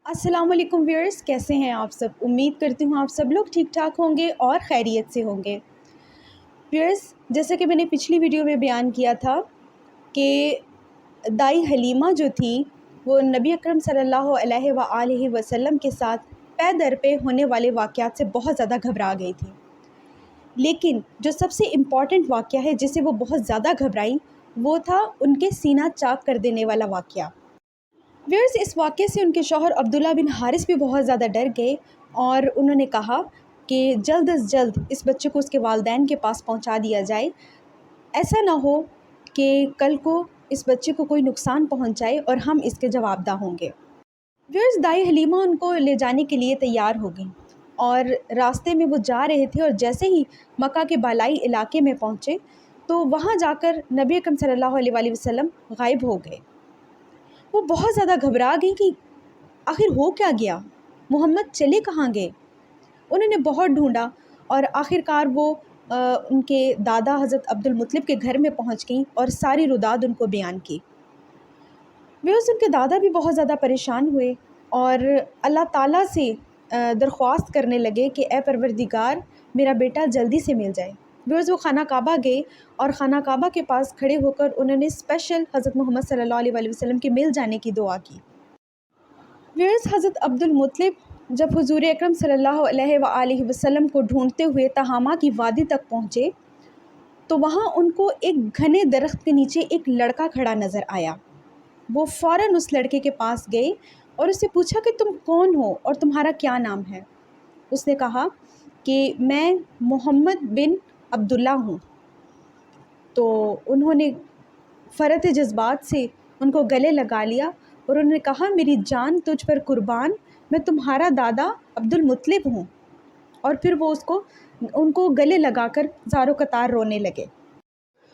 अस्सलाम वालेकुम व्यूअर्स, कैसे हैं आप सब। उम्मीद करती हूँ आप सब लोग ठीक ठाक होंगे और खैरियत से होंगे। व्यूअर्स, जैसे कि मैंने पिछली वीडियो में बयान किया था कि दाई हलीमा जो थी वो नबी अकरम सल्लल्लाहु अलैहि वसल्लम के साथ पै दर पे होने वाले वाक़यात से बहुत ज़्यादा घबरा गई थी। लेकिन जो सबसे इम्पॉर्टेंट वाक़या है जिससे वो बहुत ज़्यादा घबराई वो था उनके सीना चाक कर देने वाला वाक़या। व्यूअर्स, इस वाक़ये से उनके शौहर अब्दुल्ला बिन हारिस भी बहुत ज़्यादा डर गए और उन्होंने कहा कि जल्द अज़ जल्द इस बच्चे को उसके वालिदैन के पास पहुंचा दिया जाए। ऐसा ना हो कि कल को इस बच्चे को कोई नुकसान पहुंच जाए और हम इसके जवाबदा होंगे। व्यूअर्स, दाई हलीमा उनको ले जाने के लिए तैयार हो गई और रास्ते में वो जा रहे थे और जैसे ही मक्का के बालाई इलाके में पहुँचे तो वहाँ जाकर नबी अकरम सल्लल्लाहु अलैहि वसल्लम गायब हो गए। वो बहुत ज़्यादा घबरा गई कि आखिर हो क्या गया, मोहम्मद चले कहाँ गए। उन्होंने बहुत ढूंढा और आखिरकार वो उनके दादा हज़रत अब्दुल मुत्तलिब के घर में पहुंच गई और सारी रुदाद उनको बयान की। उनके दादा भी बहुत ज़्यादा परेशान हुए और अल्लाह ताला से दरख्वास्त करने लगे कि ए परवरदिगार, मेरा बेटा जल्दी से मिल जाए। वो खाना काबा गए और खाना काबा के पास खड़े होकर उन्होंने स्पेशल हज़रत मोहम्मद सल्लल्लाहु अलैहि वसल्लम के मिल जाने की दुआ की। हज़रत अब्दुल मुत्तलिब जब हुज़ूर अकरम सल्लल्लाहु अलैहि वसल्लम को ढूंढते हुए तहामा की वादी तक पहुँचे तो वहाँ उनको एक घने दरख्त के नीचे एक लड़का खड़ा नज़र आया। वो फ़ौरन उस लड़के के पास गए और उससे पूछा कि तुम कौन हो और तुम्हारा क्या नाम है। उसने कहा कि मैं मोहम्मद बिन अब्दुल्ला हूँ। तो उन्होंने फ़रत जज्बात से उनको गले लगा लिया और उन्होंने कहा, मेरी जान तुझ पर कुर्बान, मैं तुम्हारा दादा अब्दुल मुत्तलिब हूँ। और फिर वो उनको गले लगाकर ज़ारो कतार रोने लगे।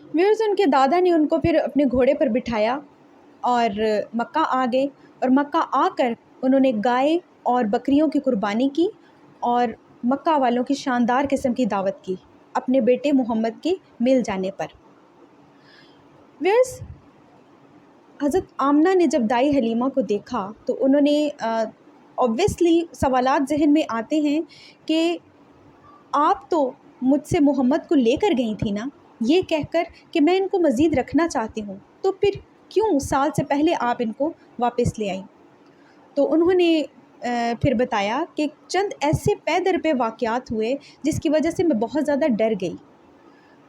उनके दादा ने उनको फिर अपने घोड़े पर बिठाया और मक्का आ गए और मक्का आकर उन्होंने गाय और बकरियों की कुर्बानी की और मक्का वालों की शानदार किस्म की दावत की अपने बेटे मोहम्मद के मिल जाने पर। हज़रत आमना ने जब दाई हलीमा को देखा तो उन्होंने ऑब्वियसली सवालात जहन में आते हैं कि आप तो मुझसे मोहम्मद को लेकर गई थी ना, ये कहकर कि मैं इनको मज़ीद रखना चाहती हूँ, तो फिर क्यों साल से पहले आप इनको वापस ले आई। तो उन्होंने फिर बताया कि चंद ऐसे पै दर पे वाक़यात हुए जिसकी वजह से मैं बहुत ज़्यादा डर गई।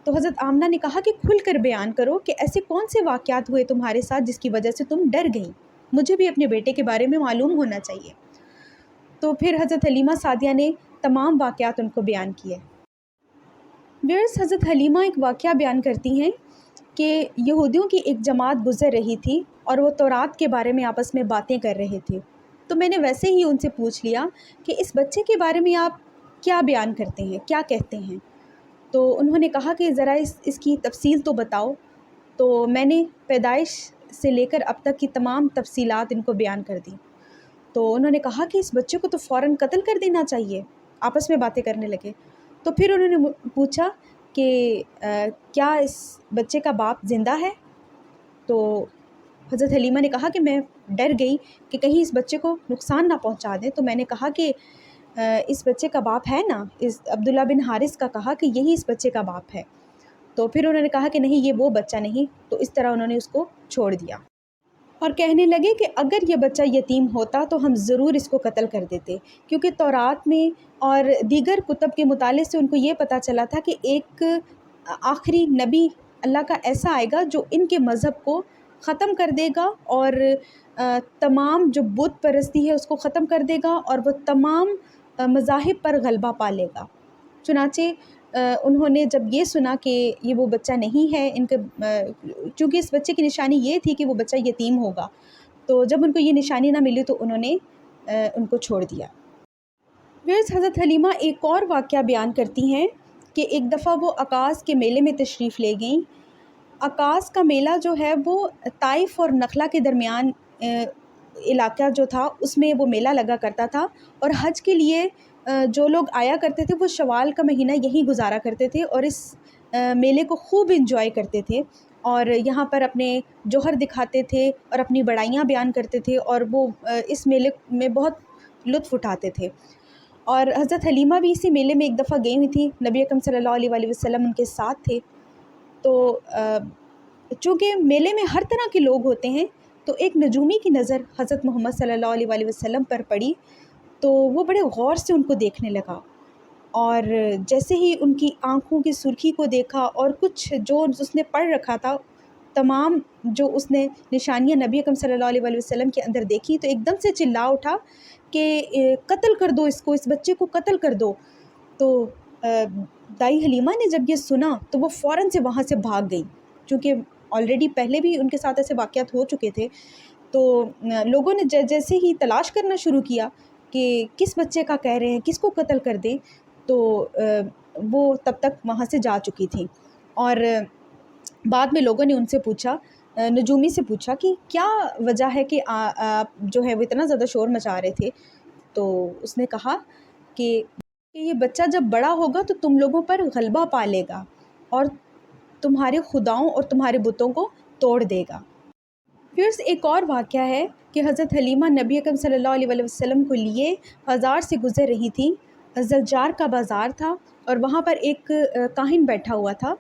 तो हज़रत आमना ने कहा कि खुल कर बयान करो कि ऐसे कौन से वाक़यात हुए तुम्हारे साथ जिसकी वजह से तुम डर गई, मुझे भी अपने बेटे के बारे में मालूम होना चाहिए। तो फिर हज़रत हलीमा सादिया ने तमाम वाक़यात उनको बयान किए। हज़रत हलीमा एक वाक़या बयान करती हैं कि यहूदियों की एक जमात गुज़र रही थी और वो तौरात के बारे में आपस में बातें कर रहे थे। तो मैंने वैसे ही उनसे पूछ लिया कि इस बच्चे के बारे में आप क्या बयान करते हैं, क्या कहते हैं। तो उन्होंने कहा कि ज़रा इसकी तफसील तो बताओ। तो मैंने पैदाइश से लेकर अब तक की तमाम तफसीलात इनको बयान कर दी। तो उन्होंने कहा कि इस बच्चे को तो फ़ौरन कत्ल कर देना चाहिए। आपस में बातें करने लगे। तो फिर उन्होंने पूछा कि क्या इस बच्चे का बाप ज़िंदा है। तो हज़रत हलीमा ने कहा कि मैं डर गई कि कहीं इस बच्चे को नुकसान ना पहुंचा दें। तो मैंने कहा कि इस बच्चे का बाप है ना। इस अब्दुल्ला बिन हारिस का कहा कि यही इस बच्चे का बाप है। तो फिर उन्होंने कहा कि नहीं, ये वो बच्चा नहीं। तो इस तरह उन्होंने उसको छोड़ दिया और कहने लगे कि अगर ये बच्चा यतीम होता तो हम ज़रूर इसको कत्ल कर देते, क्योंकि तौरात में और दीगर कुतब के मुताले से उनको ये पता चला था कि एक आखिरी नबी अल्लाह का ऐसा आएगा जो इनके मज़हब को ख़त्म कर देगा और तमाम जो बुत परस्ती है उसको ख़त्म कर देगा और वह तमाम मज़ाहिब पर गलबा पा लेगा। चुनाचे उन्होंने जब ये सुना कि ये वो बच्चा नहीं है, इनके चूँकि इस बच्चे की निशानी ये थी कि वो बच्चा यतीम होगा, तो जब उनको ये निशानी ना मिली तो उन्होंने उनको छोड़ दिया। हज़रत हलीमा एक और वाक़या बयान करती हैं कि एक दफ़ा वो अकास के मेले में तशरीफ़ ले गईं। अकास का मेला जो है वो ताइफ़ और नखला के दरमियान इलाका जो था उसमें वो मेला लगा करता था और हज के लिए जो लोग आया करते थे वो शवाल का महीना यहीं गुजारा करते थे और इस मेले को खूब इंजॉय करते थे। اور یہاں پر اپنے جوہر دکھاتے تھے اور اپنی بڑائیاں بیان کرتے تھے، اور وہ اس میلے میں بہت لطف اٹھاتے تھے۔ اور حضرت حلیمہ بھی اسی میلے میں ایک دفعہ گئی ہوئی تھی، نبی اکرم صلی اللہ علیہ وآلہ وسلم ان کے ساتھ تھے۔ تو چونکہ میلے میں ہر طرح کے لوگ ہوتے ہیں، تو ایک نجومی کی نظر حضرت محمد صلی اللہ علیہ وآلہ وسلم پر پڑی، تو وہ بڑے غور سے ان کو دیکھنے لگا، اور جیسے ہی ان کی آنکھوں کی سرخی کو دیکھا اور کچھ جو اس نے پڑھ رکھا تھا، تمام جو اس نے نشانیاں نبی اکرم صلی اللہ علیہ وآلہ وسلم کے اندر دیکھی، تو ایک دم سے چلا اٹھا کہ قتل کر دو اس بچے کو قتل کر دو۔ تو دائی حلیمہ نے جب یہ سنا تو وہ فوراً سے وہاں سے بھاگ گئی، چونکہ آلریڈی پہلے بھی ان کے ساتھ ایسے واقعات ہو چکے تھے۔ تو لوگوں نے جیسے ہی تلاش کرنا شروع کیا کہ کس بچے کا کہہ رہے ہیں، کس کو قتل کر دیں، تو وہ تب تک وہاں سے جا چکی تھیں۔ اور بعد میں لوگوں نے ان سے پوچھا، نجومی سے پوچھا کہ کیا وجہ ہے کہ آپ جو ہے وہ اتنا زیادہ شور مچا رہے تھے؟ تو اس نے کہا کہ یہ بچہ جب بڑا ہوگا تو تم لوگوں پر غلبہ پا لے گا اور تمہارے خداؤں اور تمہارے بتوں کو توڑ دے گا۔ پھر ایک اور واقعہ ہے کہ حضرت حلیمہ نبی اکرم صلی اللہ علیہ وآلہ وسلم کو لیے بازار سے گزر رہی تھیں۔ زلجار کا بازار تھا اور وہاں پر ایک کاہن بیٹھا ہوا تھا،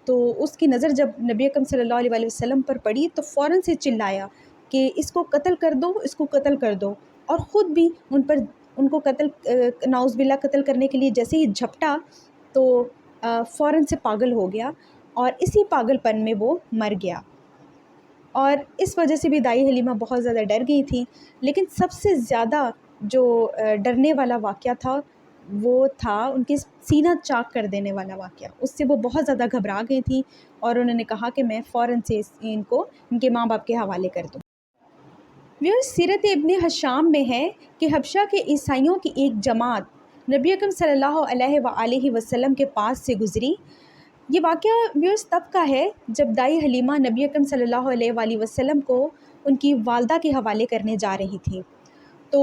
تو اس کی نظر جب نبی اکرم صلی اللہ علیہ وآلہ وسلم پر پڑی تو فوراً سے چلایا کہ اس کو قتل کر دو، اس کو قتل کر دو، اور خود بھی ان کو قتل نعوذ باللہ قتل کرنے کے لیے جیسے ہی جھپٹا تو فوراً سے پاگل ہو گیا، اور اسی پاگل پن میں وہ مر گیا۔ اور اس وجہ سے بھی دائی حلیمہ بہت زیادہ ڈر گئی تھیں۔ لیکن سب سے زیادہ جو ڈرنے والا واقعہ تھا وہ تھا ان کے سینہ چاک کر دینے والا واقعہ۔ اس سے وہ بہت زیادہ گھبرا گئی تھیں اور انہوں نے کہا کہ میں فوراً سے ان کو ان کے ماں باپ کے حوالے کر دوں۔ سیرت ابن ہشام میں ہے کہ حبشہ کے عیسائیوں کی ایک جماعت نبی اکرم صلی اللہ علیہ وآلہ وسلم کے پاس سے گزری۔ یہ واقعہ تب کا ہے جب دائی حلیمہ نبی اکرم صلی اللہ علیہ وآلہ وسلم کو ان کی والدہ کے حوالے کرنے جا رہی تھی۔ تو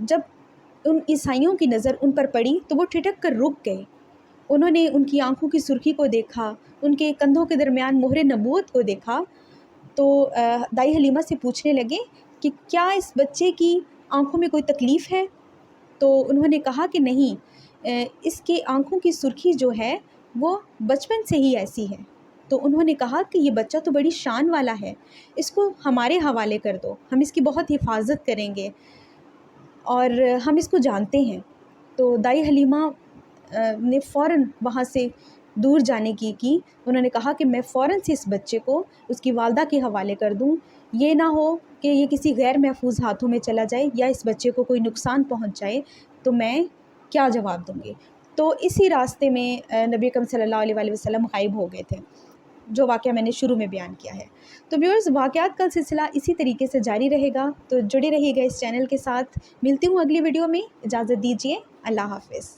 جب ان عیسائیوں کی نظر ان پر پڑی تو وہ ٹھٹک کر رک گئے۔ انہوں نے ان کی آنکھوں کی سرخی کو دیکھا، ان کے کندھوں کے درمیان مہر نبوت کو دیکھا، تو دائی حلیمہ سے پوچھنے لگے کہ کیا اس بچے کی آنکھوں میں کوئی تکلیف ہے؟ تو انہوں نے کہا کہ نہیں، اس کے آنکھوں کی سرخی جو ہے وہ بچپن سے ہی ایسی ہے۔ تو انہوں نے کہا کہ یہ بچہ تو بڑی شان والا ہے، اس کو ہمارے حوالے کر دو، ہم اس کی بہت حفاظت کریں گے اور ہم اس کو جانتے ہیں۔ تو دائی حلیمہ نے فوراً وہاں سے دور جانے کی انہوں نے کہا کہ میں فوراً سے اس بچے کو اس کی والدہ کے حوالے کر دوں، یہ نہ ہو کہ یہ کسی غیر محفوظ ہاتھوں میں چلا جائے یا اس بچے کو کوئی نقصان پہنچ جائے تو میں کیا جواب دوں گی۔ تو اسی راستے میں نبی اکرم صلی اللہ علیہ وآلہ وسلم غائب ہو گئے تھے، جو واقعہ میں نے شروع میں بیان کیا ہے۔ تو ویورز، واقعات کا سلسلہ اسی طریقے سے جاری رہے گا، تو جڑے رہیے گا اس چینل کے ساتھ۔ ملتی ہوں اگلی ویڈیو میں، اجازت دیجیے، اللہ حافظ۔